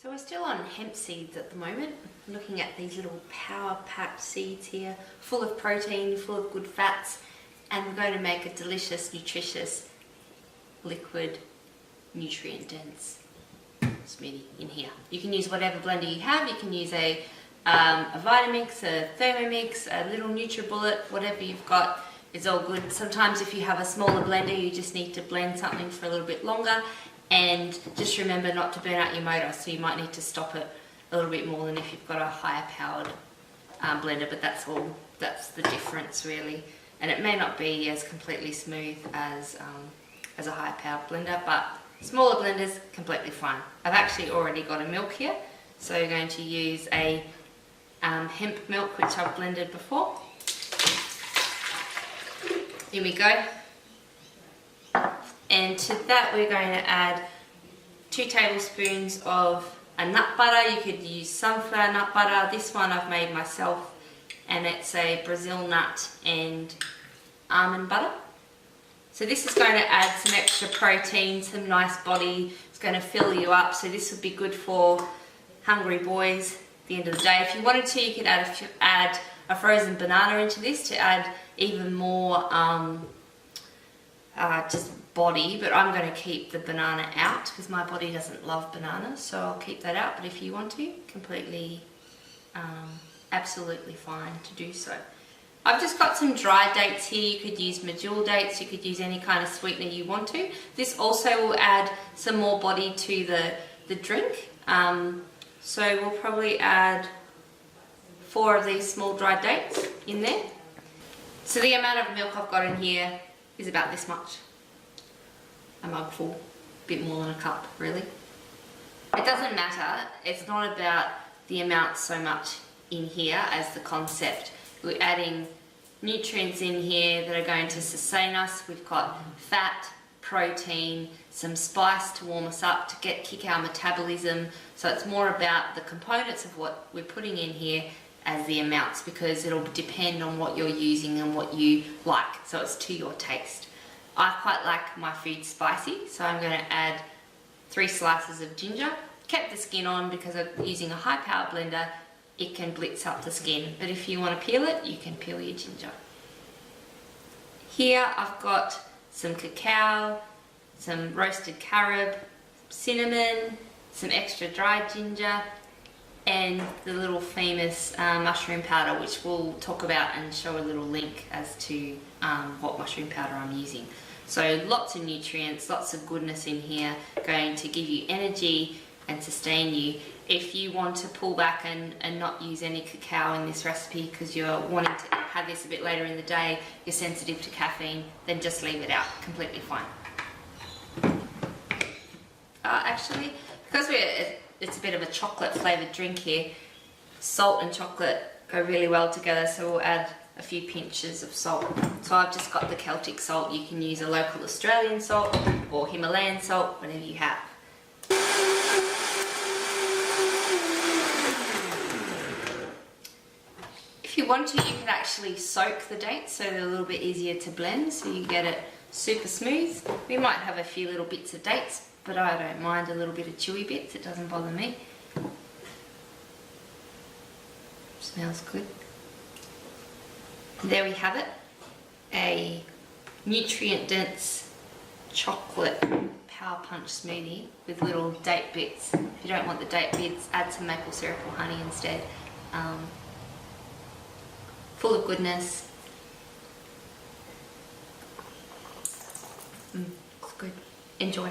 So we're still on hemp seeds at the moment. Looking at these little power-packed seeds here, full of protein, full of good fats, and we're going to make a delicious, nutritious, liquid, nutrient-dense smoothie in here. You can use whatever blender you have. You can use a Vitamix, a Thermomix, a little NutriBullet, whatever you've got is all good. Sometimes if you have a smaller blender, you just need to blend something for a little bit longer. And just remember not to burn out your motor, so you might need to stop it a little bit more than if you've got a higher powered blender, but that's the difference really. And it may not be as completely smooth as a higher powered blender, but smaller blenders, completely fine. I've actually already got a milk here, so we're going to use a hemp milk which I've blended before. Here we go. And to that we're going to add 2 tablespoons of a nut butter. You could use sunflower nut butter. This one I've made myself, and it's a Brazil nut and almond butter. So this is going to add some extra protein, some nice body. It's going to fill you up, so this would be good for hungry boys at the end of the day. If you wanted to, you could add a frozen banana into this to add even more just body, but I'm going to keep the banana out because my body doesn't love bananas, so I'll keep that out. But if you want to, completely, absolutely fine to do so. I've just got some dry dates here. You could use medjool dates, you could use any kind of sweetener you want to. This also will add some more body to the drink. So we'll probably add 4 of these small dry dates in there. So the amount of milk I've got in here is about this much. A mugful, a bit more than a cup really. It doesn't matter, it's not about the amount so much in here as the concept. We're adding nutrients in here that are going to sustain us. We've got fat, protein, some spice to warm us up, to kick our metabolism. So it's more about the components of what we're putting in here as the amounts, because it'll depend on what you're using and what you like. So it's to your taste. I quite like my food spicy, so I'm going to add 3 slices of ginger. Kept the skin on because I'm using a high power blender. It can blitz up the skin, but if you want to peel it, you can peel your ginger. Here I've got some cacao, some roasted carob, cinnamon, some extra dried ginger, and the little famous mushroom powder, which we'll talk about and show a little link as to what mushroom powder I'm using. So lots of nutrients, lots of goodness in here, going to give you energy and sustain you. If you want to pull back and not use any cacao in this recipe because you're wanting to have this a bit later in the day, you're sensitive to caffeine, then just leave it out, completely fine. Actually, because it's a bit of a chocolate flavoured drink here, salt and chocolate go really well together, so we'll add a few pinches of salt. So I've just got the Celtic salt. You can use a local Australian salt or Himalayan salt, whatever you have. If you want to, you can actually soak the dates so they're a little bit easier to blend, so you get it super smooth. We might have a few little bits of dates, but I don't mind a little bit of chewy bits, it doesn't bother me. Smells good. And there we have it, a nutrient-dense chocolate power punch smoothie with little date bits. If you don't want the date bits, add some maple syrup or honey instead. Full of goodness. It's good. Enjoy.